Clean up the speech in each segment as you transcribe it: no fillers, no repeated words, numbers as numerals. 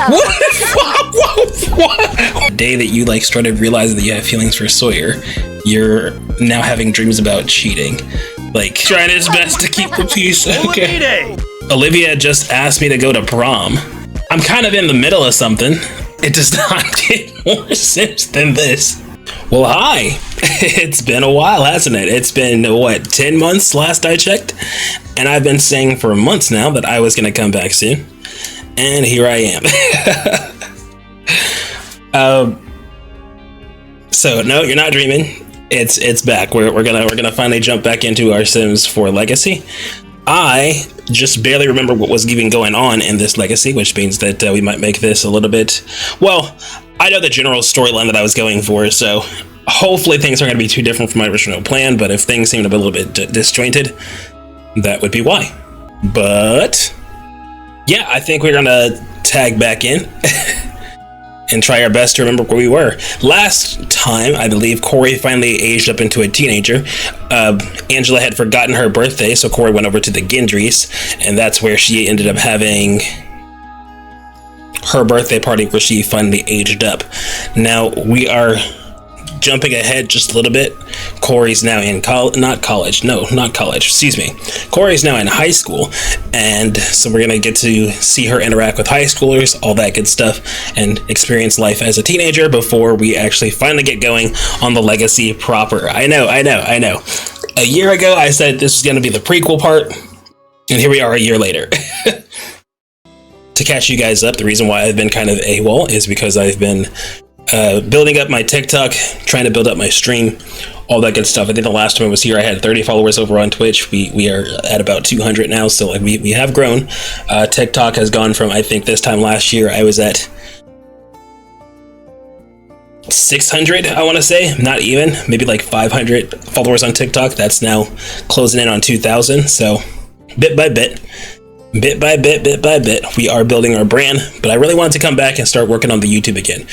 What? The day that you like started realizing that you have feelings for Sawyer, you're now having dreams about cheating. Like, trying his best to keep the peace. Okay. Olivia just asked me to go to prom. I'm kind of in the middle of something. It does not get more sense than this. Well, hi. It's been a while, hasn't it? It's been, what, 10 months last I checked? And I've been saying for months now that I was going to come back soon. And here I am. So, no, you're not dreaming. It's back. We're gonna finally jump back into our Sims 4 Legacy. I just barely remember what was even going on in this Legacy, which means that we might make this a little bit... Well, I know the general storyline that I was going for, so hopefully things aren't going to be too different from my original plan, but if things seem to be a little bit disjointed, that would be why. But yeah, I think we're going to tag back in and try our best to remember where we were. Last time, I believe, Corey finally aged up into a teenager. Angela had forgotten her birthday, so Corey went over to the Gendrys, and that's where she ended up having her birthday party where she finally aged up. Now, we are jumping ahead just a little bit. Corey's now in Corey's now in high school, and so we're gonna get to see her interact with high schoolers, all that good stuff, and experience life as a teenager before we actually finally get going on the Legacy proper. I know. A year ago, I said this was gonna be the prequel part, and here we are a year later. To catch you guys up, the reason why I've been kind of AWOL is because I've been building up my TikTok, trying to build up my stream, all that good stuff. I think the last time I was here, I had 30 followers over on Twitch. We are at about 200 now, so like we have grown. TikTok has gone from, I think this time last year, I was at 600, I want to say, not even, maybe like 500 followers on TikTok. That's now closing in on 2,000, so bit by bit, we are building our brand, but I really wanted to come back and start working on the YouTube again.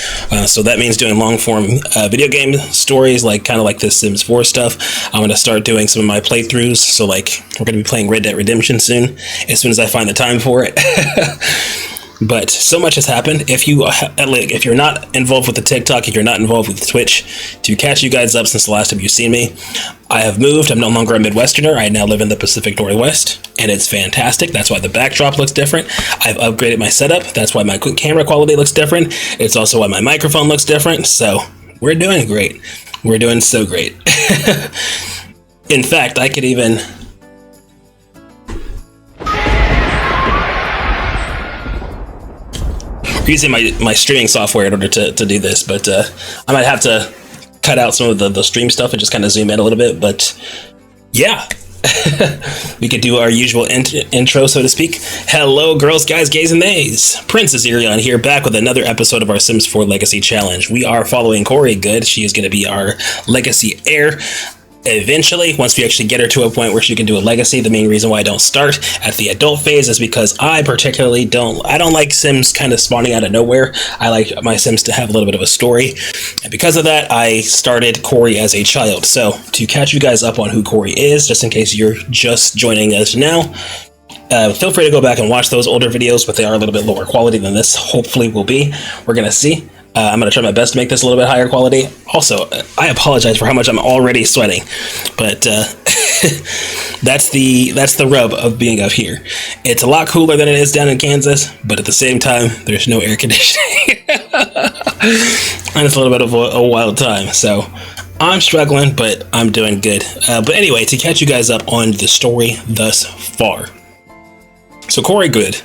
So that means doing long form video game stories, like kind of like this Sims 4 stuff. I'm going to start doing some of my playthroughs. So like we're going to be playing Red Dead Redemption soon, as soon as I find the time for it. But so much has happened. If you're not involved with the TikTok, if you're not involved with Twitch, to catch you guys up since the last time you've seen me, I have moved. I'm no longer a Midwesterner. I now live in the Pacific Northwest, and it's fantastic. That's why the backdrop looks different. I've upgraded my setup. That's why my camera quality looks different. It's also why my microphone looks different. So we're doing great. We're doing so great. In fact, I could even... using my streaming software in order to do this, but I might have to cut out some of the stream stuff and just kind of zoom in a little bit, but yeah. We could do our usual intro, so to speak. Hello, girls, guys, gays, and theys. Princess Irion here, back with another episode of our Sims 4 Legacy Challenge. We are following Corey Goode. She is going to be our Legacy heir. Eventually, once we actually get her to a point where she can do a legacy, the main reason why I don't start at the adult phase is because I particularly don't like Sims kind of spawning out of nowhere. I like my Sims to have a little bit of a story, and because of that, I started Corey as a child. So to catch you guys up on who Corey is, just in case you're just joining us now, feel free to go back and watch those older videos, but they are a little bit lower quality than this hopefully will be. We're gonna see. I'm going to try my best to make this a little bit higher quality. Also, I apologize for how much I'm already sweating, but that's the rub of being up here. It's a lot cooler than it is down in Kansas, but at the same time, there's no air conditioning. And it's a little bit of a wild time, so I'm struggling, but I'm doing good. But anyway, to catch you guys up on the story thus far. So Corey Goode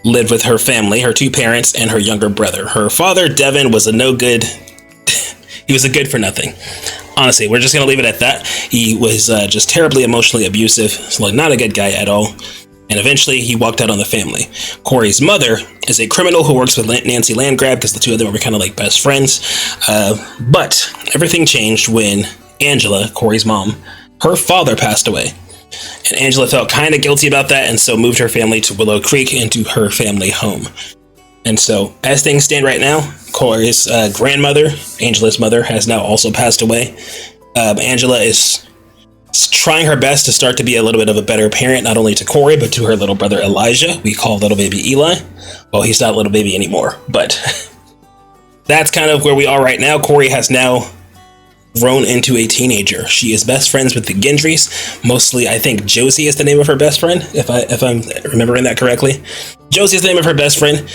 lived with her family, her two parents, and her younger brother. Her father, Devin, was a no good. He was a good for nothing. Honestly, we're just going to leave it at that. He was just terribly emotionally abusive, so like not a good guy at all. And eventually, he walked out on the family. Corey's mother is a criminal who works with Nancy Landgrab because the two of them were kind of like best friends. But everything changed when Angela, Corey's mom, her father passed away. And Angela felt kind of guilty about that, and so moved her family to Willow Creek into her family home. And so, as things stand right now, Corey's grandmother, Angela's mother, has now also passed away. Angela is trying her best to start to be a little bit of a better parent, not only to Corey, but to her little brother Elijah. We call little baby Eli. Well, he's not a little baby anymore, but that's kind of where we are right now. Corey has now grown into a teenager. She is best friends with the Gendrys. Mostly, I think Josie is the name of her best friend, if I'm remembering that correctly. Josie is the name of her best friend,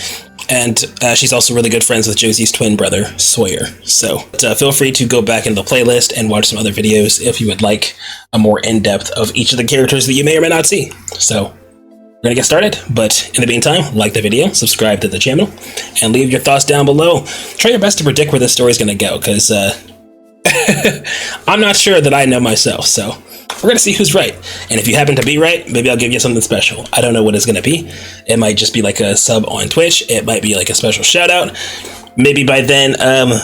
and she's also really good friends with Josie's twin brother, Sawyer. So feel free to go back into the playlist and watch some other videos if you would like a more in-depth of each of the characters that you may or may not see. So we're gonna get started, but in the meantime, like the video, subscribe to the channel, and leave your thoughts down below. Try your best to predict where this story is gonna go, because I'm not sure that I know myself, so we're gonna see who's right. And if you happen to be right, maybe I'll give you something special. I don't know what it's gonna be. It might just be like a sub on Twitch. It might be like a special shout out. Maybe by then,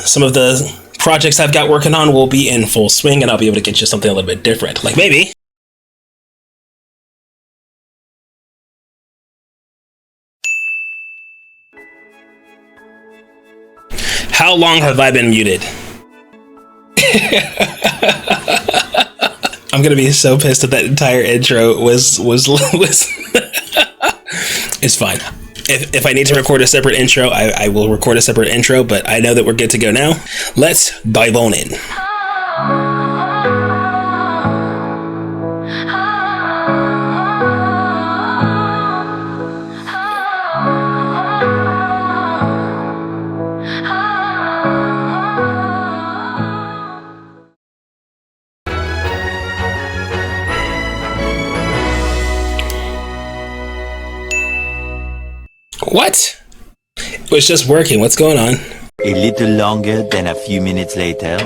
some of the projects I've got working on will be in full swing, and I'll be able to get you something a little bit different. Like maybe. How long have I been muted? I'm gonna be so pissed that that entire intro was It's fine. If I need to record a separate intro, I will record a separate intro, but I know that we're good to go now. Let's dive on in. What? It was just working. What's going on? A little longer than a few minutes later.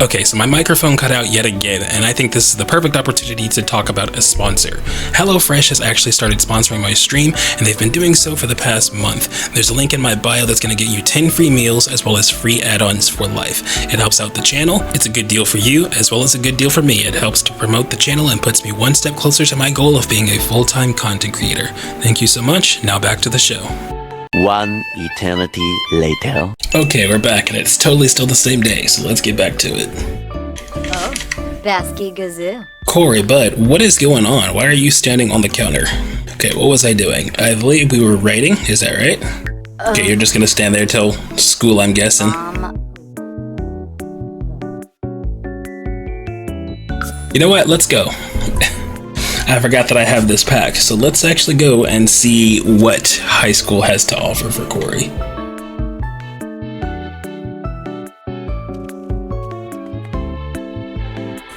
Okay, so my microphone cut out yet again, and I think this is the perfect opportunity to talk about a sponsor. HelloFresh has actually started sponsoring my stream, and they've been doing so for the past month. There's a link in my bio that's going to get you 10 free meals as well as free add-ons for life. It helps out the channel. It's a good deal for you as well as a good deal for me. It helps to promote the channel and puts me one step closer to my goal of being a full-time content creator. Thank you so much. Now back to the show. One eternity later. Okay, we're back, and it's totally still the same day, so let's get back to it. Oh, Basky Gazoo. Corey, bud, what is going on? Why are you standing on the counter? Okay, what was I doing? I believe we were writing, is that right? Okay, you're just gonna stand there till school, I'm guessing. You know what? Let's go. I forgot that I have this pack, so let's actually go and see what high school has to offer for Corey.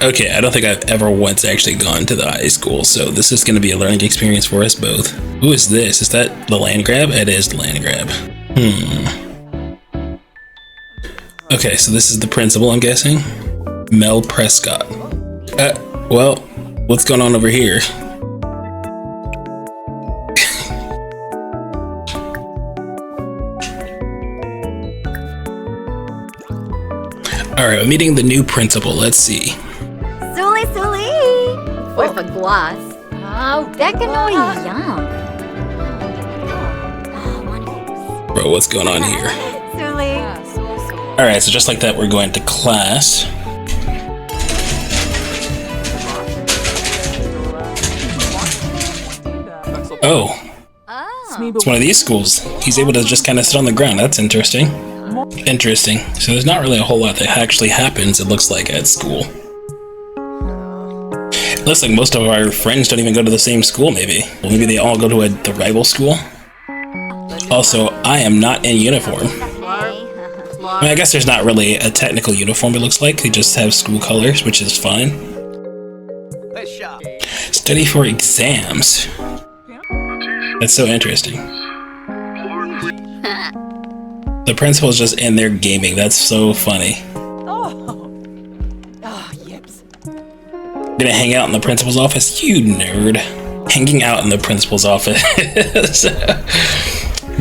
Okay, I don't think I've ever once actually gone to the high school, so this is going to be a learning experience for us both. Who is this? Is that the land grab? It is the land grab. Okay, so this is the principal, I'm guessing. Mel Prescott. Well, what's going on over here? Alright, I'm meeting the new principal. Let's see. Suli Suli! Fourth a glass. Oh, that can only yum. Bro, what's going on here? Suli. Alright, so just like that, we're going to class. Oh, it's one of these schools. He's able to just kind of sit on the ground. That's interesting. Interesting. So there's not really a whole lot that actually happens, it looks like, at school. It looks like most of our friends don't even go to the same school, maybe. Well, maybe they all go to the rival school. Also, I am not in uniform. I mean, I guess there's not really a technical uniform, it looks like. They just have school colors, which is fine. Study for exams. That's so interesting. The principal's just in there gaming. That's so funny. Yips. Gonna hang out in the principal's office? You nerd. Hanging out in the principal's office.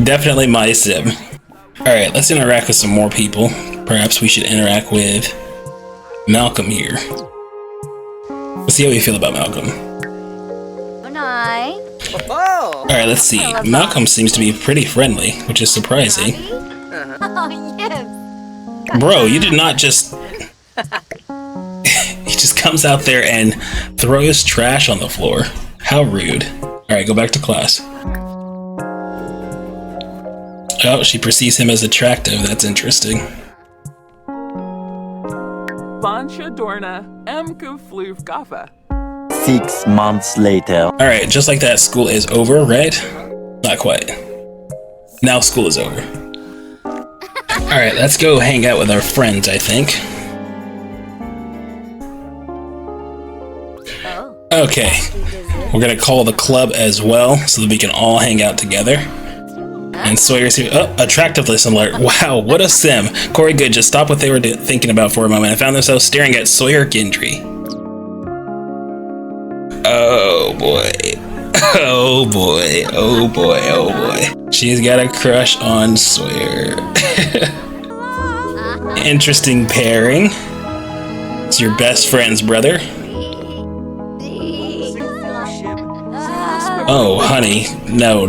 Definitely my sim. Alright, let's interact with some more people. Perhaps we should interact with Malcolm here. Let's see how we feel about Malcolm. Oh, Alright, let's see. Malcolm seems to be pretty friendly, which is surprising. oh, yes. Bro, you did not just... He just comes out there and throws trash on the floor. How rude. Alright, go back to class. Oh, she perceives him as attractive. That's interesting. Vancha Dorna Emke Floof Gaffa. 6 months later. Alright, just like that, school is over, right? Not quite. Now school is over. Alright, let's go hang out with our friends, I think. Okay, we're gonna call the club as well, so that we can all hang out together. And Sawyer's here. Oh, attractiveness alert. Wow, what a sim. Corey Goode just stopped what they were thinking about for a moment and found themselves staring at Sawyer Gendry. Oh boy. Oh boy. Oh boy. Oh boy. She's got a crush on Sawyer. Interesting pairing. It's your best friend's brother. Oh, honey. No.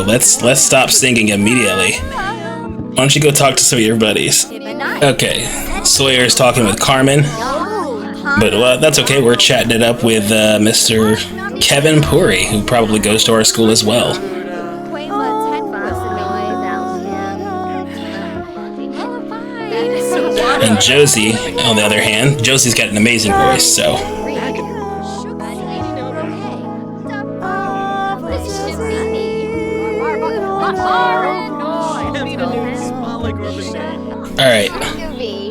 Let's stop singing immediately. Why don't you go talk to some of your buddies? Okay, Sawyer's talking with Carmen. But well, that's okay, we're chatting it up with Mr. Kevin Puri, who probably goes to our school as well. And Josie, on the other hand, Josie's got an amazing voice, so... Alright.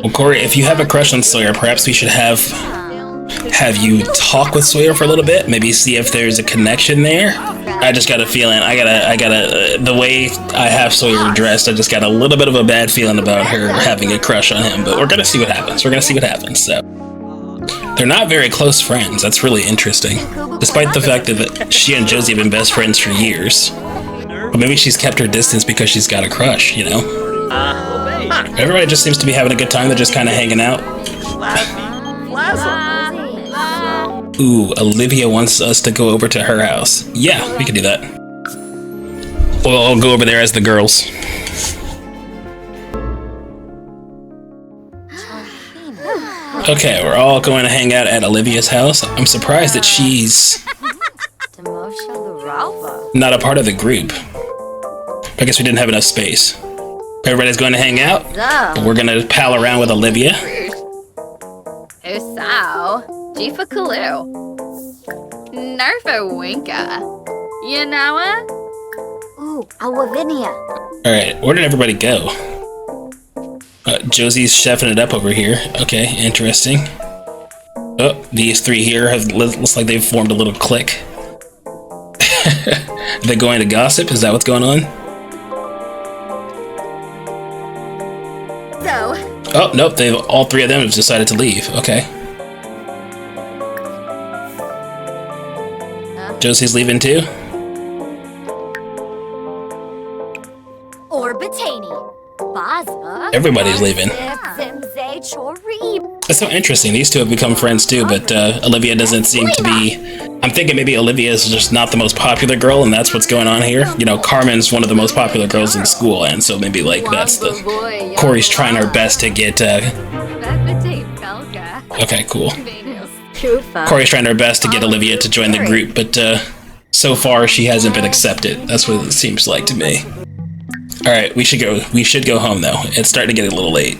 Well, Corey, if you have a crush on Sawyer, perhaps we should have you talk with Sawyer for a little bit. Maybe see if there's a connection there. I just got a feeling. I gotta. The way I have Sawyer dressed, I just got a little bit of a bad feeling about her having a crush on him. But we're gonna see what happens. So, they're not very close friends. That's really interesting. Despite the fact that she and Josie have been best friends for years. But maybe she's kept her distance because she's got a crush, you know? Everybody just seems to be having a good time. They're just kind of hanging out. Ooh, Olivia wants us to go over to her house. Yeah, we can do that. We'll all go over there as the girls. Okay, we're all going to hang out at Olivia's house. I'm surprised that she's not a part of the group. I guess we didn't have enough space. Everybody's going to hang out. We're going to pal around with Olivia. Jifa Kalu. Nerfa Winka. You know it? Ooh, Awavinia. Alright, where did everybody go? Josie's chefing it up over here. Okay, interesting. Oh, these three here looks like they've formed a little clique. They're going to gossip? Is that what's going on? Oh, nope, all three of them have decided to leave. Okay. Josie's leaving too? Everybody's leaving. That's so interesting. These two have become friends too, but Olivia doesn't seem to be... I'm thinking maybe Olivia is just not the most popular girl, and that's what's going on here. You know, Carmen's one of the most popular girls in school, and so maybe, like, that's the... Corey's trying her best to get... Okay, cool. Corey's trying her best to get Olivia to join the group, but so far she hasn't been accepted. That's what it seems like to me. Alright, we should go home, though. It's starting to get a little late.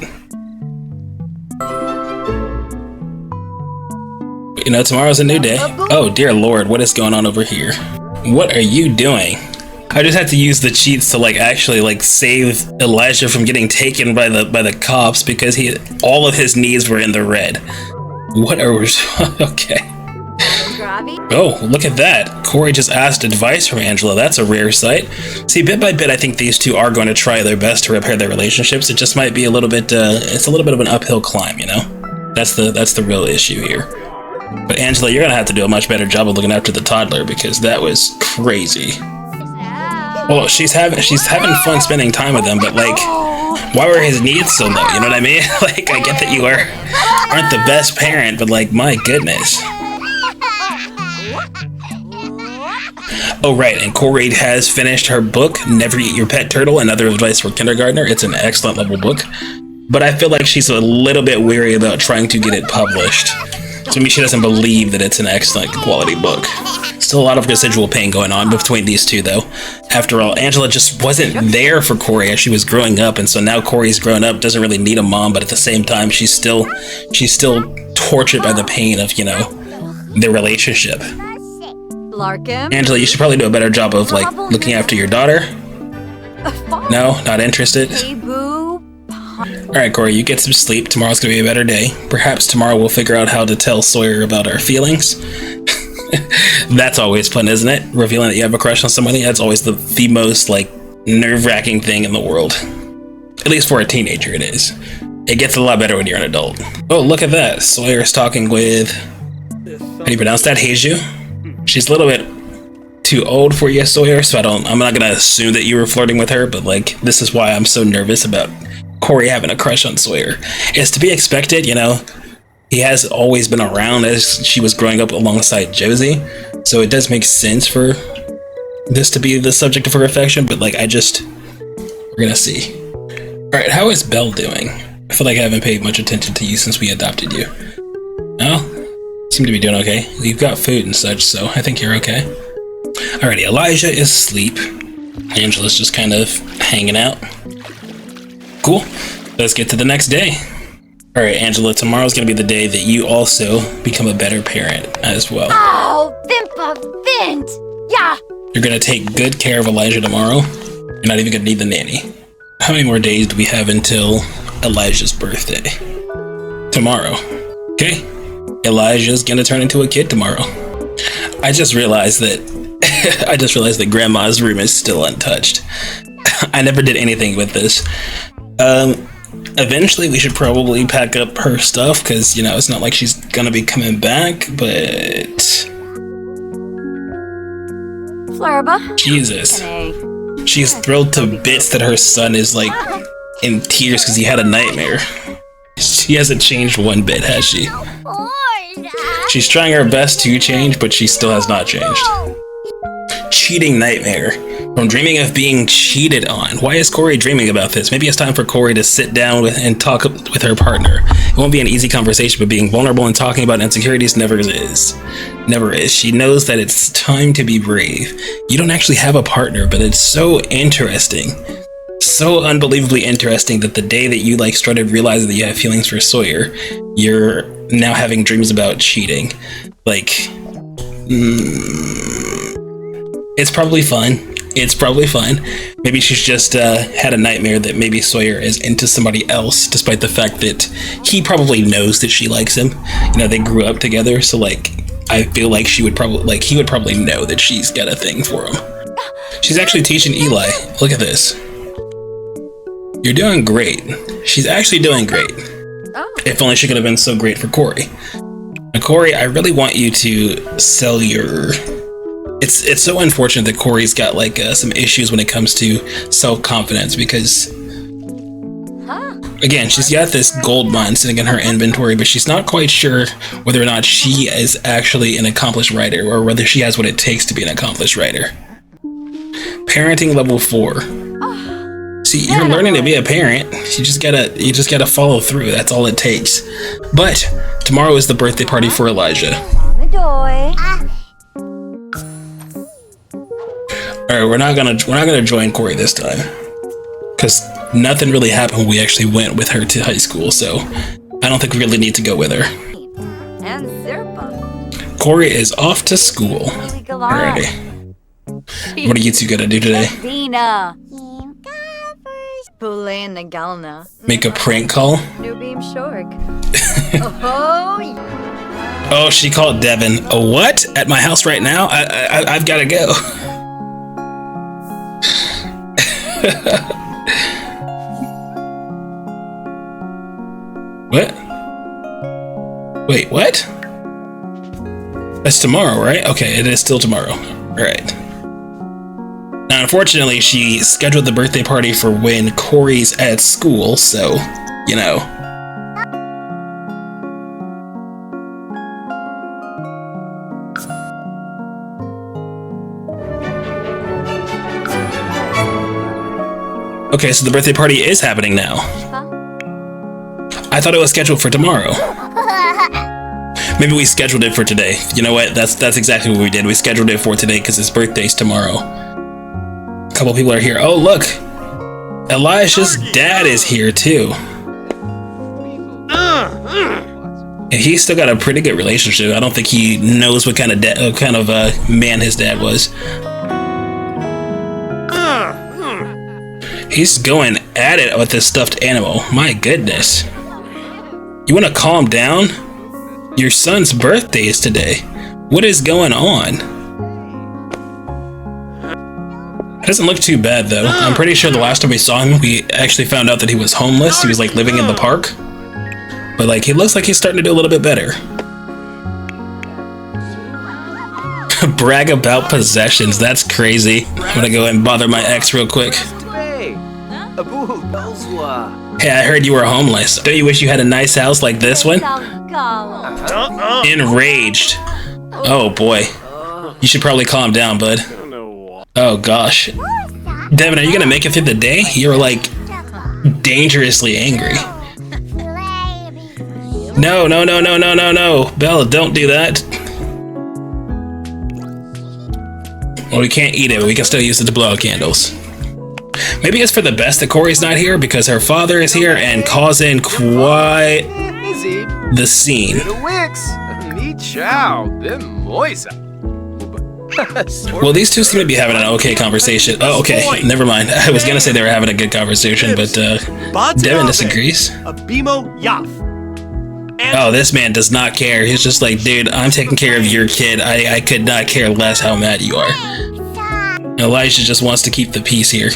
You know, tomorrow's a new day. Oh, dear Lord, what is going on over here? What are you doing? I just had to use the cheats to, like, actually, like, save Elijah from getting taken by the cops because all of his needs were in the red. What are we... Okay. Oh, look at that. Corey just asked advice from Angela. That's a rare sight. See, bit by bit, I think these two are going to try their best to repair their relationships. It just might be a little bit, it's a little bit of an uphill climb, you know? That's the real issue here. But Angela, you're gonna have to do a much better job of looking after the toddler because that was crazy. Well, she's having fun spending time with them, but like, Why were his needs so low? You know what I mean? Like, I get that you aren't the best parent, but like, my goodness. Oh, right, and Corey has finished her book, Never Eat Your Pet Turtle and Other Advice for Kindergartner. It's an excellent level book, but I feel like she's a little bit weary about trying to get it published. So maybe she doesn't believe that it's an excellent quality book. Still a lot of residual pain going on between these two, though. After all, Angela just wasn't there for Corey as she was growing up, and so now Corey's grown up, doesn't really need a mom, but at the same time, she's still tortured by the pain of, you know, their relationship. Angela, you should probably do a better job of, like, looking after your daughter. No, not interested. Alright, Corey, you get some sleep. Tomorrow's gonna be a better day. Perhaps tomorrow we'll figure out how to tell Sawyer about our feelings. That's always fun, isn't it? Revealing that you have a crush on somebody, that's always the most, like, nerve-wracking thing in the world. At least for a teenager, it is. It gets a lot better when you're an adult. Oh, look at that. Sawyer's talking with... How do you pronounce that? Heiju? She's a little bit too old for you, Sawyer, so I'm not gonna assume that you were flirting with her, but, like, this is why I'm so nervous about Corey having a crush on Sawyer. It's to be expected, you know. He has always been around as she was growing up alongside Josie, so it does make sense for this to be the subject of her affection, but, like, we're gonna see. Alright, how is Belle doing? I feel like I haven't paid much attention to you since we adopted you. No? Seem to be doing okay. You've got food and such, so I think you're okay. Alrighty, Elijah is asleep. Angela's just kind of hanging out. Cool. Let's get to the next day. Alright, Angela, tomorrow's gonna be the day that you also become a better parent as well. Oh, Vint! Yeah! You're gonna take good care of Elijah tomorrow. You're not even gonna need the nanny. How many more days do we have until Elijah's birthday? Tomorrow. Okay. Elijah's gonna turn into a kid tomorrow. I just realized that Grandma's room is still untouched. I never did anything with this. Eventually we should probably pack up her stuff because, you know, it's not like she's gonna be coming back, but... Flurba? Jesus. She's thrilled to bits that her son is, like, in tears because he had a nightmare. She hasn't changed one bit, has she? She's trying her best to change, but she still has not changed. Cheating nightmare. From dreaming of being cheated on. Why is Corey dreaming about this? Maybe it's time for Corey to sit down and talk with her partner. It won't be an easy conversation, but being vulnerable and talking about insecurities never is. Never is. She knows that it's time to be brave. You don't actually have a partner, but it's so interesting. So unbelievably interesting that the day that you, like, started realizing that you have feelings for Sawyer, you're now having dreams about cheating. Like, it's probably fun. It's probably fun. Maybe she's just had a nightmare that maybe Sawyer is into somebody else, despite the fact that he probably knows that she likes him. You know, they grew up together, so, like, I feel like he would probably know that she's got a thing for him. She's actually teaching Eli. Look at this. You're doing great. She's actually doing great. Oh. If only she could have been so great for Corey. Now, Corey, I really want you to sell your... It's so unfortunate that Corey's got, like, some issues when it comes to self-confidence because... Again, she's got this gold mine sitting in her inventory, but she's not quite sure whether or not she is actually an accomplished writer or whether she has what it takes to be an accomplished writer. Parenting level 4. See, you're learning to be a parent. You just gotta follow through. That's all it takes. But tomorrow is the birthday party for Elijah. All right, we're not gonna join Corey this time because nothing really happened when we actually went with her to high school. So I don't think we really need to go with her. Corey is off to school. Alrighty. What are you two gonna do today? Make a prank call? Oh, she called Devin. A what? At my house right now? I've gotta go. What? Wait, what? That's tomorrow, right? Okay, it is still tomorrow. Alright. Unfortunately, she scheduled the birthday party for when Corey's at school, so, you know. Okay, so the birthday party is happening now. I thought it was scheduled for tomorrow. Maybe we scheduled it for today. You know what? That's exactly what we did. We scheduled it for today because his birthday's tomorrow. A couple people are here. Oh, look! Elijah's dad is here too. And he's still got a pretty good relationship. I don't think he knows what kind of man his dad was. He's going at it with this stuffed animal. My goodness. You want to calm down? Your son's birthday is today. What is going on? It doesn't look too bad though. I'm pretty sure the last time we saw him, we actually found out that he was homeless. He was like living in the park. But like, he looks like he's starting to do a little bit better. Brag about possessions. That's crazy. I'm gonna go and bother my ex real quick. Hey, I heard you were homeless. Don't you wish you had a nice house like this one? Enraged. Oh boy. You should probably calm down, bud. Oh gosh. Devin, are you gonna make it through the day? You're like dangerously angry. No. Bella, don't do that. Well, we can't eat it, but we can still use it to blow out candles. Maybe it's for the best that Corey's not here because her father is here and causing quite the scene. Well, these two seem to be having an okay conversation. Oh, okay. Never mind. I was gonna say they were having a good conversation, but Devin disagrees. Oh, this man does not care. He's just like, dude, I'm taking care of your kid. I could not care less how mad you are. Elijah just wants to keep the peace here.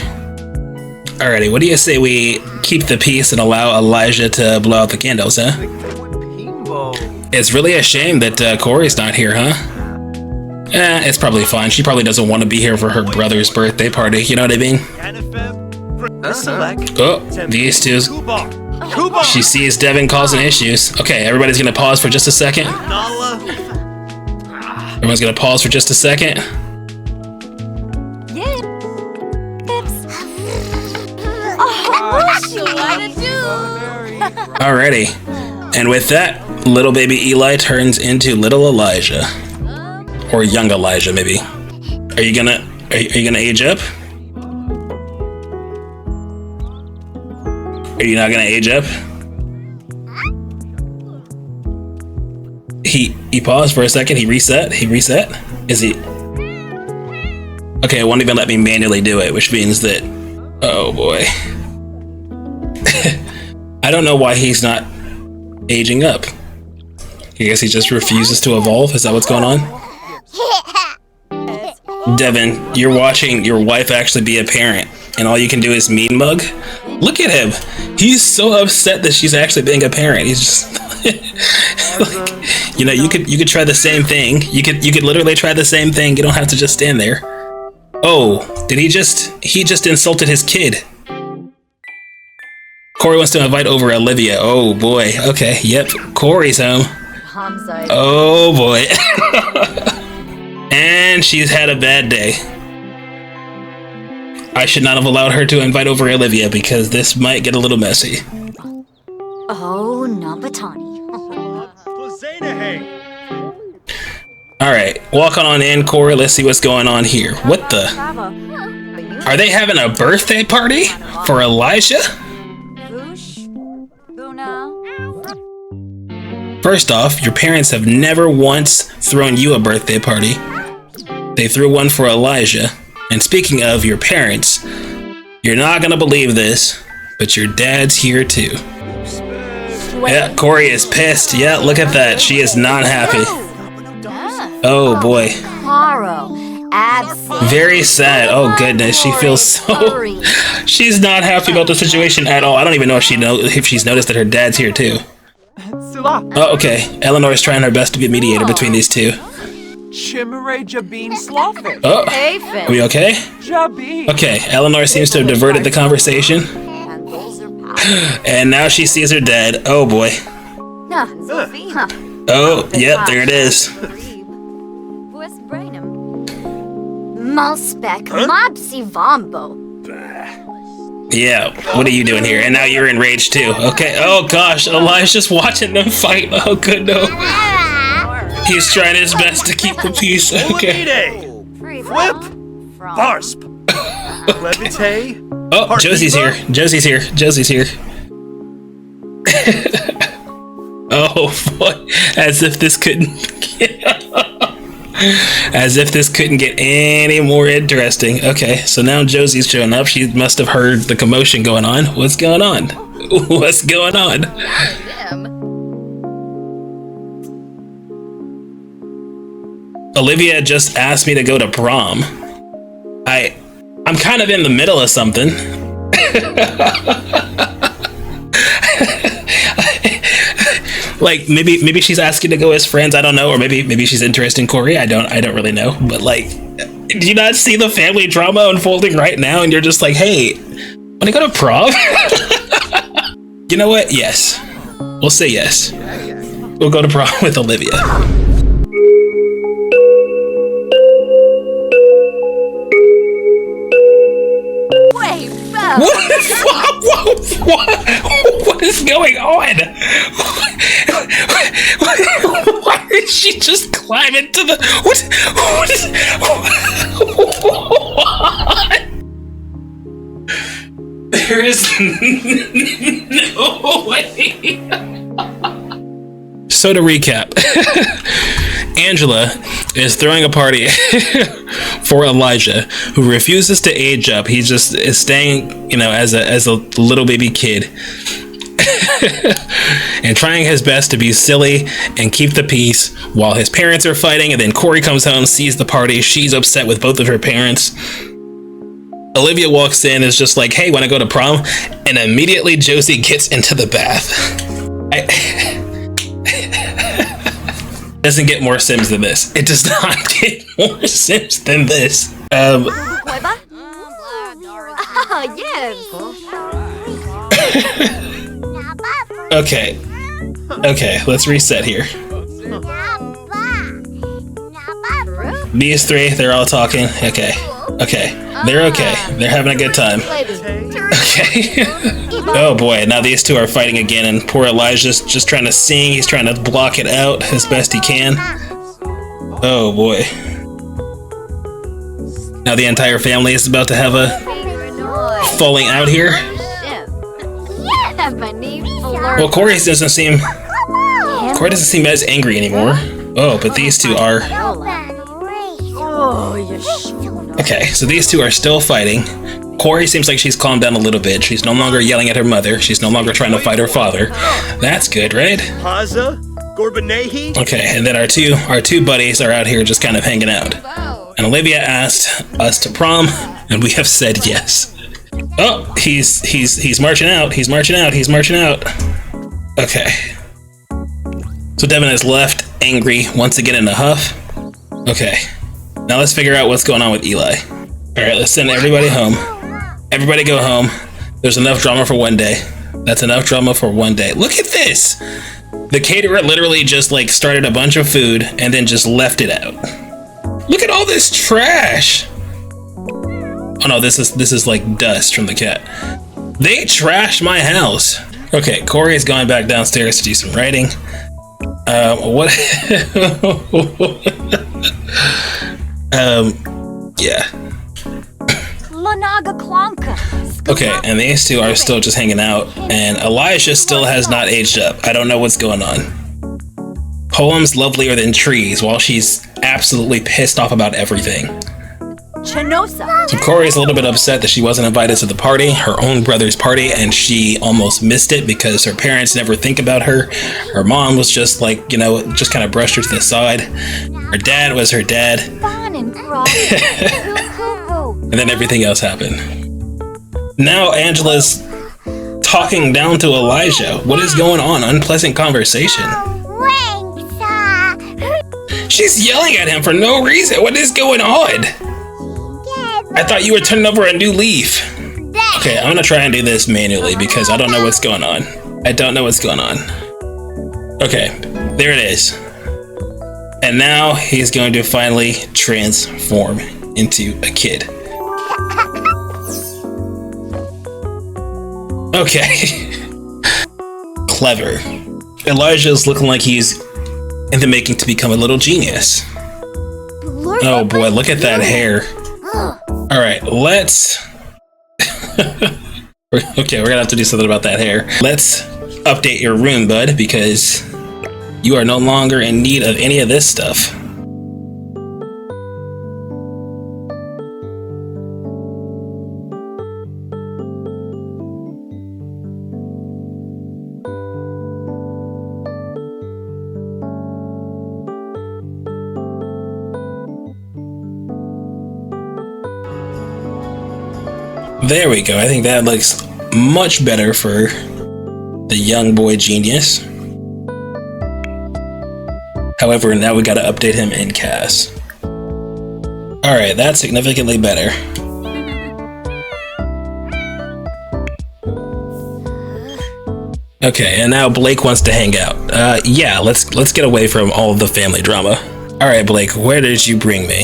Alrighty, what do you say we keep the peace and allow Elijah to blow out the candles, huh? It's really a shame that Corey's not here, huh? It's probably fine. She probably doesn't want to be here for her brother's birthday party, you know what I mean? Oh, these two. She sees Devin causing issues. Okay, everybody's gonna pause for just a second. Everyone's gonna pause for just a second. Alrighty, and with that, little baby Eli turns into little Elijah, or young Elijah, maybe. Are you gonna age up? Are you not gonna age up? He paused for a second. He reset. Is he? Okay, it won't even let me manually do it, which means that. Oh boy. I don't know why he's not aging up. I guess he just refuses to evolve. Is that what's going on? Devin, you're watching your wife actually be a parent, and all you can do is mean mug? Look at him. He's so upset that she's actually being a parent. He's just like, you know, you could try the same thing. You could literally try the same thing. You don't have to just stand there. Oh, did he just insulted his kid. Corey wants to invite over Olivia. Oh boy. Okay. Yep. Corey's home. Oh boy. And she's had a bad day. I should not have allowed her to invite over Olivia because this might get a little messy. Oh, Nabatani. Alright, walk on in, Corey. Let's see what's going on here. What the? Are they having a birthday party for Elijah? First off, your parents have never once thrown you a birthday party. They threw one for Elijah. And speaking of your parents, you're not gonna believe this, but your dad's here too. Yeah, Corey is pissed. Yeah, look at that. She is not happy. Oh boy. Very sad. Oh goodness, she feels so. She's not happy about the situation at all. I don't even know if she's noticed that her dad's here too. Oh, okay. Eleanor is trying her best to be a mediator between these two. Chimere Jabin Sloffic. Oh, Hey, are Finn. we okay? Jabin. Okay, Eleanor seems to have diverted the conversation. And now she sees her dad. Oh boy. Oh, yep, there it is. Malspec, Mopsy Vombo. Yeah, what are you doing here? And now you're enraged too. Okay, oh gosh, Elijah's watching them fight. Oh good no. He's trying his best to keep the peace. Okay. Flip. Varsp. Levite. Oh, Josie's here. Josie's here. Josie's here. Oh boy, as if this couldn't get any more interesting. Okay, so now Josie's showing up. She must have heard the commotion going on. What's going on? What's going on? Olivia just asked me to go to prom. I'm kind of in the middle of something. Like maybe she's asking to go as friends. I don't know, or maybe she's interested in Corey. I don't really know. But like, do you not see the family drama unfolding right now? And you're just like, hey, want to go to prom? You know what? Yes, we'll say yes. We'll go to prom with Olivia. What is going on? Why did she just climb into the... What There is no way. So to recap, Angela is throwing a party for Elijah, who refuses to age up. He just is staying, as a little baby kid, and trying his best to be silly and keep the peace while his parents are fighting. And then Corey comes home, sees the party. She's upset with both of her parents. Olivia walks in, is just like, "Hey, want to go to prom?" And immediately Josie gets into the bath. Doesn't get more Sims than this. It does not get more Sims than this. Okay, let's reset here. These three, they're all talking. Okay, they're okay. They're having a good time. Okay. Oh boy, now these two are fighting again, and poor Elijah's just trying to sing. He's trying to block it out as best he can. Oh boy. Now the entire family is about to have a falling out here. Well, Corey doesn't seem as angry anymore. Oh, but these two are... Okay, so these two are still fighting. Corey seems like she's calmed down a little bit. She's no longer yelling at her mother. She's no longer trying to fight her father. That's good, right? Okay, and then our two buddies are out here just kind of hanging out. And Olivia asked us to prom, and we have said yes. Oh, he's marching out. He's marching out. He's marching out. Okay. So Devin is left angry once again in a huff. Okay. Now let's figure out what's going on with Eli. All right, let's send everybody home. Everybody go home. There's enough drama for one day. That's enough drama for one day. Look at this. The caterer literally just like started a bunch of food and then just left it out. Look at all this trash. Oh no, this is like dust from the cat. They trashed my house. Okay, Corey's going back downstairs to do some writing. What? Yeah. Okay, and these two are still just hanging out, and Elijah still has not aged up. I don't know what's going on. Poems lovelier than trees, while she's absolutely pissed off about everything. So Corey's a little bit upset that she wasn't invited to the party, her own brother's party, and she almost missed it because her parents never think about her. Her mom was just like, just kind of brushed her to the side. Her dad was her dad. And then everything else happened. Now Angela's talking down to Elijah. What is going on? Unpleasant conversation. She's yelling at him for no reason. What is going on? I thought you were turning over a new leaf. Okay, I'm gonna try and do this manually because I don't know what's going on. I don't know what's going on. Okay, there it is. And now he's going to finally transform into a kid. Okay. Clever. Elijah's looking like he's in the making to become a little genius. Oh boy, look at that hair. Alright, let's... Okay, we're gonna have to do something about that hair. Let's update your room, bud, because you are no longer in need of any of this stuff. There we go. I think that looks much better for the young boy genius. However, now we gotta update him in CAS. Alright, that's significantly better. Okay, and now Blake wants to hang out. Yeah, let's get away from all of the family drama. Alright, Blake, where did you bring me?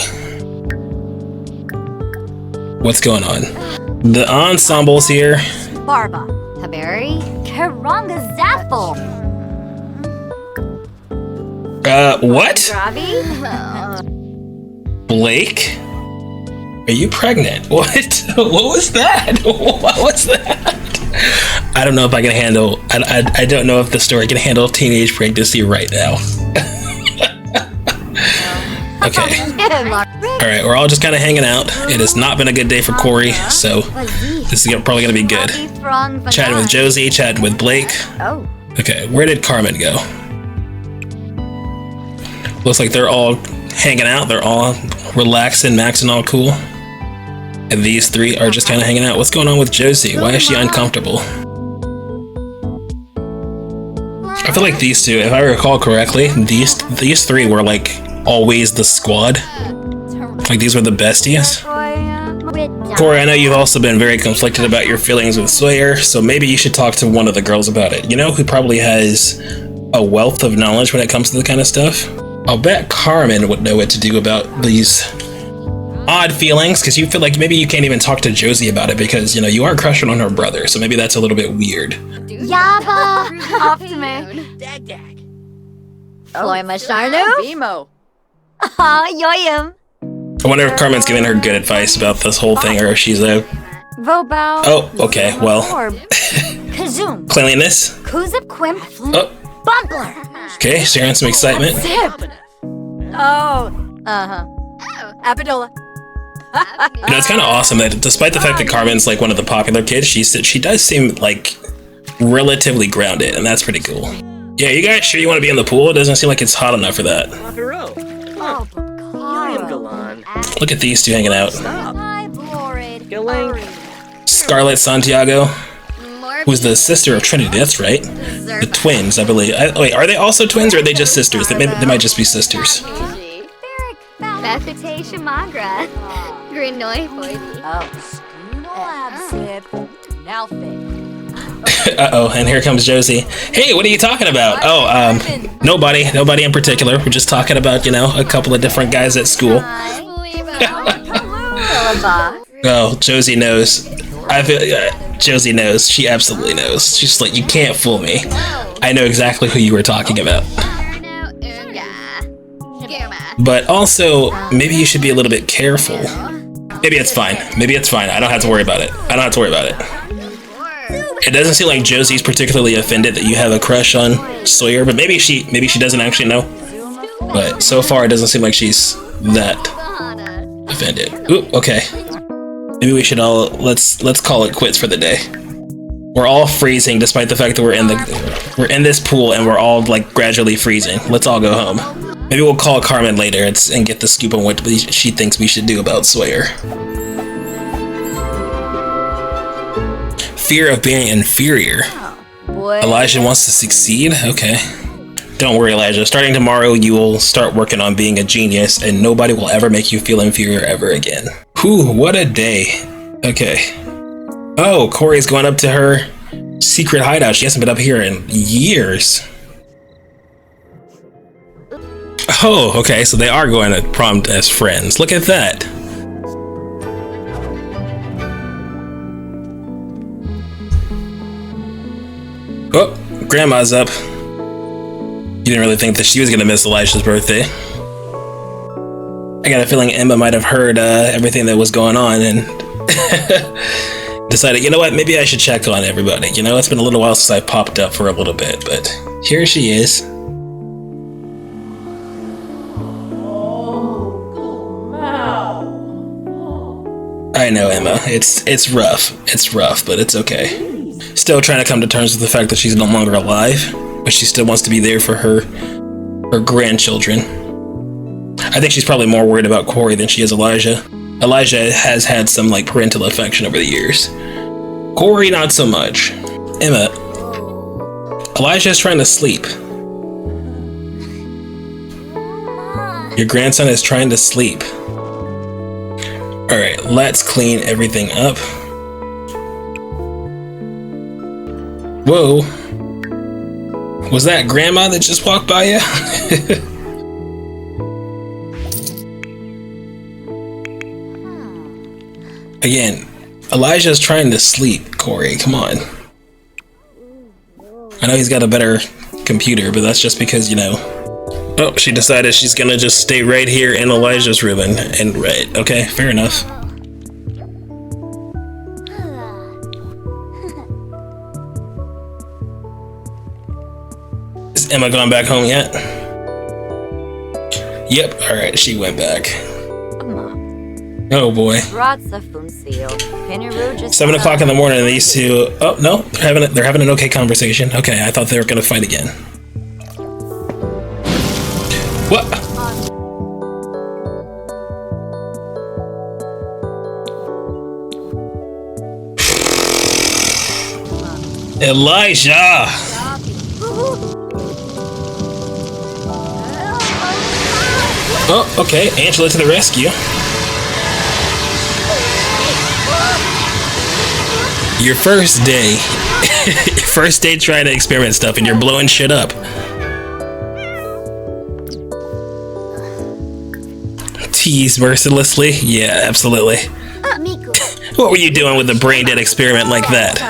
What's going on? The ensemble's here. Barba. Haberi. Karanga Zaffle. What? Gravi. Blake? Are you pregnant? What? What was that? What was that? I don't know if I can handle... I don't know if the story can handle teenage pregnancy right now. Okay. Alright, we're all just kind of hanging out. It has not been a good day for Corey, so this is probably going to be good. Chatting with Josie, chatting with Blake. Okay, where did Carmen go? Looks like they're all hanging out. They're all relaxing, maxing, all cool. And these three are just kind of hanging out. What's going on with Josie? Why is she uncomfortable? I feel like these two, if I recall correctly, these three were like always the squad. Like these were the besties. Corey, I know you've also been very conflicted about your feelings with Sawyer, so maybe you should talk to one of the girls about it. You know who probably has a wealth of knowledge when it comes to the kind of stuff? I'll bet Carmen would know what to do about these odd feelings, because you feel like maybe you can't even talk to Josie about it because, you know, you are crushing on her brother, so maybe that's a little bit weird. Yaba. Optime. Dag dag. Floy Masharno. Bimo. Ah, yoyum. I wonder if Carmen's giving her good advice about this whole thing, or if she's a... Vobao. Oh, okay, well... Kazoom. Cleanliness? Kuzip Quimp. Oh. Bumpler. Okay, sharing some excitement. Zip. Oh. Abidola. You know, it's kind of awesome that despite the fact that Carmen's like one of the popular kids, she does seem like relatively grounded, and that's pretty cool. Yeah, you guys sure you want to be in the pool? It doesn't seem like it's hot enough for that. Look at these two hanging out. Scarlett Santiago, who's the sister of Trinity, that's right. The twins, I believe. Wait, are they also twins, or are they just sisters? They might just be sisters. Uh-oh, and here comes Josie. Hey, what are you talking about? Oh, nobody in particular. We're just talking about, you know, a couple of different guys at school. Oh, Josie knows. I feel Josie knows. She absolutely knows. She's like, you can't fool me. I know exactly who you were talking about. But also, maybe you should be a little bit careful. Maybe it's fine. Maybe it's fine. I don't have to worry about it. I don't have to worry about it. It doesn't seem like Josie's particularly offended that you have a crush on Sawyer, but maybe she doesn't actually know. But so far, it doesn't seem like she's that offended. Ooh, okay. Maybe we should all let's call it quits for the day. We're all freezing, despite the fact that we're in this pool and we're all like gradually freezing. Let's all go home. Maybe we'll call Carmen later and get the scoop on what she thinks we should do about Sawyer. Fear of being inferior. Elijah wants to succeed? Okay. Don't worry, Elijah. Starting tomorrow, you will start working on being a genius, and nobody will ever make you feel inferior ever again. Whew, what a day. Okay. Oh, Corey's going up to her secret hideout. She hasn't been up here in years. Oh, okay, so they are going to prom as friends. Look at that. Oh, Grandma's up. You didn't really think that she was going to miss Elijah's birthday. I got a feeling Emma might have heard everything that was going on and decided, you know what, maybe I should check on everybody. You know, it's been a little while since I popped up for a little bit, but here she is. I know, Emma. It's rough. It's rough, but it's okay. Still trying to come to terms with the fact that she's no longer alive, but she still wants to be there for her grandchildren. I think she's probably more worried about Corey than she is Elijah. Elijah has had some like parental affection over the years. Corey, not so much. Emma, Elijah is trying to sleep. Your grandson is trying to sleep. All right, let's clean everything up. Whoa. Was that Grandma that just walked by you? Again, Elijah's trying to sleep, Corey. Come on. I know he's got a better computer, but that's just because, you know. Oh, she decided she's gonna just stay right here in Elijah's room and write. Okay, fair enough. Is Emma gone back home yet? Yep, alright, she went back. Oh boy. 7 o'clock in the morning, and these two. Oh no, they're having an okay conversation. Okay, I thought they were gonna fight again. What? Elijah! Oh, okay, Angela to the rescue. Your first day. Your first day trying to experiment stuff and you're blowing shit up. Tease mercilessly? Yeah, absolutely. What were you doing with a brain dead experiment like that?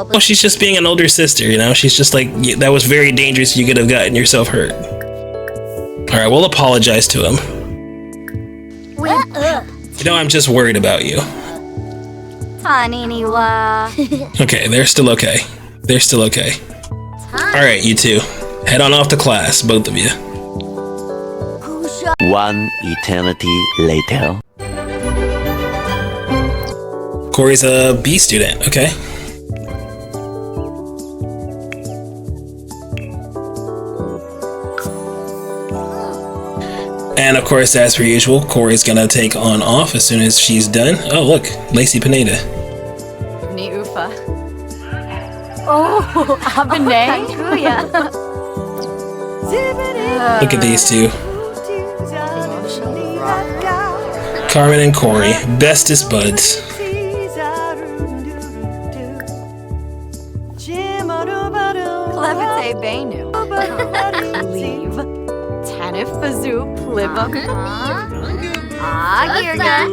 Well, she's just being an older sister, you know? She's just like, that was very dangerous. You could have gotten yourself hurt. Alright, we'll apologize to him. You know, I'm just worried about you. Okay, they're still okay. They're still okay. Alright, you two. Head on off to class, both of you. One eternity later. Corey's a B student, okay. And of course, as per usual, Corey's gonna take on off as soon as she's done. Oh, look, Lacey Pineda. Niufa. Oh, Abene. Look at these two. Carmen and Corey, bestest buds. Clevite Benu. Leave. Tanif Bazoo Pliva. Girga.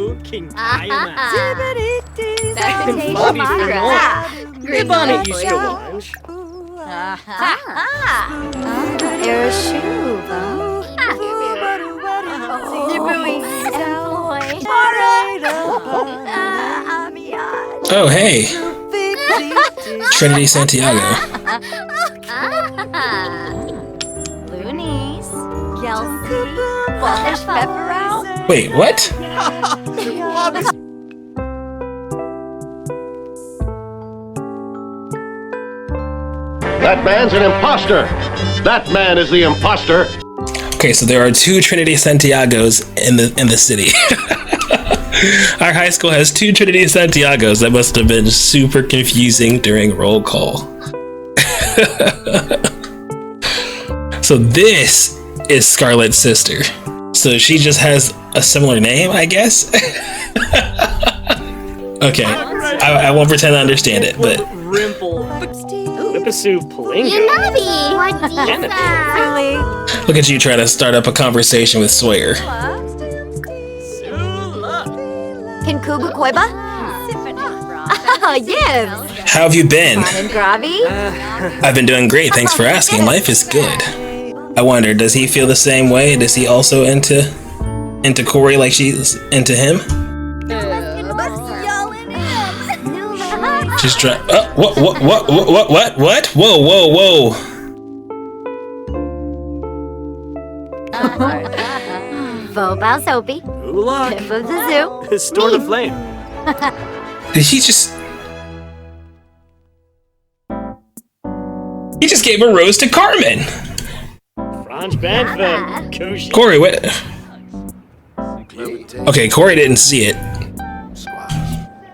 Ibani Easterwange. Erashuva. Oh, hey. Trinity Santiago. Loonies. Kelsey. Walsh Pepperow. Wait, what? That man's an imposter. That man is the imposter. Okay, so there are 2 Trinity Santiagos in the city. Our high school has 2 Trinity Santiagos. That must have been super confusing during roll call. So this is Scarlett's sister. So she just has a similar name, I guess. Okay, I won't pretend to understand it, but Rimple. Whipasoo Plingo. look at you trying to start up a conversation with Sawyer. Can Kugu Koiba? Yes. How have you been? And Gravi? I've been doing great, thanks for asking. Life is good. I wonder, does he feel the same way? Does he also into Corey like she's into him? She's trying. What? Whoa! Vobal Soapy. Oolak. Tip of the zoo. Store the flame. Did he just? He just gave a rose to Carmen. Franz Banfa. Koshi. Corey, what? Okay, Corey didn't see it.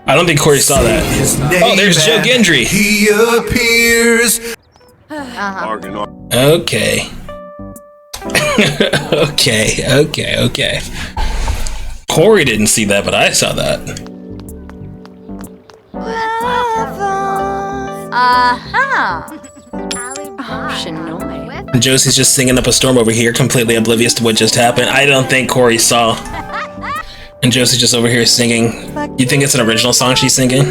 I don't think Corey saw that. Oh, there's Joe Gendry. He appears. Okay. Okay. Corey didn't see that, but I saw that. Josie's just singing up a storm over here, completely oblivious to what just happened. I don't think Corey saw. And Josie's just over here singing. You think it's an original song she's singing?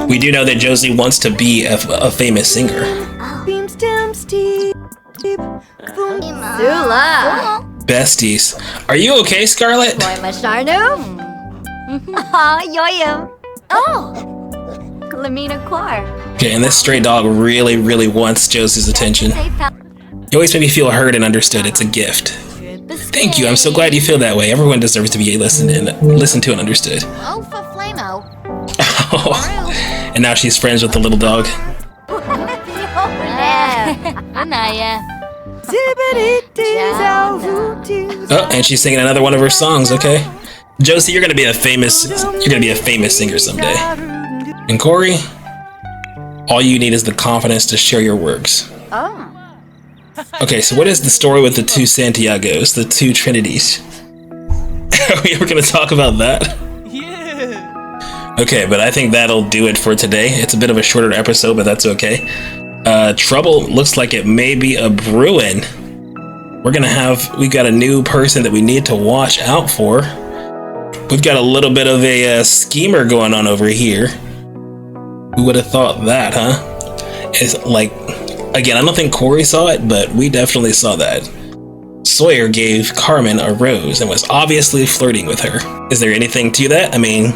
We do know that Josie wants to be a famous singer. Zula. Besties. Are you okay, Scarlett? Boy Masharnu. Yoyum. Oh. Lamina Quar. Okay, and this stray dog really, really wants Josie's attention. You always make me feel heard and understood. It's a gift. Thank you. I'm so glad you feel that way. Everyone deserves to be listened to and understood. Oh, for Flamo. Oh. And now she's friends with the little dog. Anaya. Oh, and she's singing another one of her songs. Okay, Josie, you're gonna be a famous singer someday. And Corey, all you need is the confidence to share your works. Oh. Okay, so what is the story with the two Santiagos, the two Trinities? Are we ever gonna talk about that? Yeah. Okay, but I think that'll do it for today. It's a bit of a shorter episode, but that's okay. Trouble looks like it may be a brewing. We've got a new person that we need to watch out for. We've got a little bit of a schemer going on over here. Who would have thought that, huh? It's like, again, I don't think Corey saw it, but we definitely saw that. Sawyer gave Carmen a rose and was obviously flirting with her. Is there anything to that? I mean,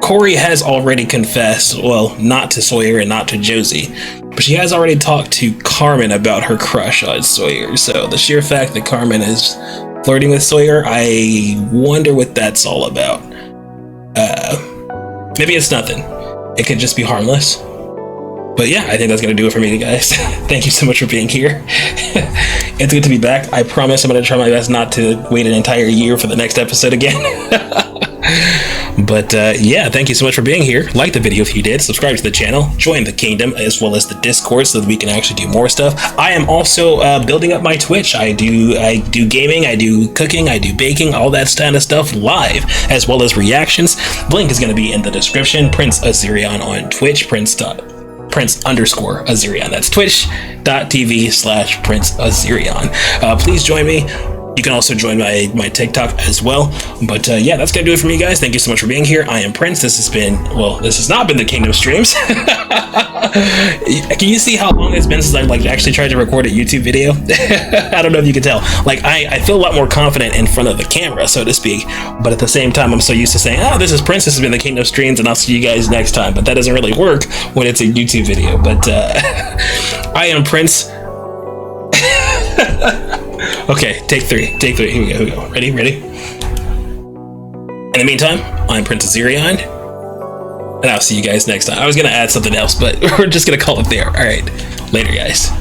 Corey has already confessed, well, not to Sawyer and not to Josie, but she has already talked to Carmen about her crush on Sawyer. So the sheer fact that Carmen is flirting with Sawyer, I wonder what that's all about. Maybe it's nothing. It could just be harmless. But yeah, I think that's going to do it for me, guys. Thank you so much for being here. It's good to be back. I promise I'm going to try my best not to wait an entire year for the next episode again. But yeah, thank you so much for being here. Like the video if you did, subscribe to the channel, join the kingdom as well as the Discord so that we can actually do more stuff. I am also building up my Twitch. I do gaming, I do cooking, I do baking, all that kind of stuff live, as well as reactions. The link is going to be in the description. Prince Azerion on Twitch, Prince_Azerion. That's twitch.tv/Prince Azerion. Please join me. You can also join my TikTok as well. But yeah, that's gonna do it for me, guys. Thank you so much for being here. I am Prince. This has not been the Kingdom Streams. Can you see how long it's been since I've actually tried to record a YouTube video? I don't know if you can tell. I feel a lot more confident in front of the camera, so to speak. But at the same time, I'm so used to saying, "Oh, this is Prince. This has been the Kingdom Streams, and I'll see you guys next time." But that doesn't really work when it's a YouTube video. But I am Prince. Okay, take three. Here we go. Ready? In the meantime, I'm Prince Azerion, and I'll see you guys next time. I was gonna add something else, but we're just gonna call it there. All right, later, guys.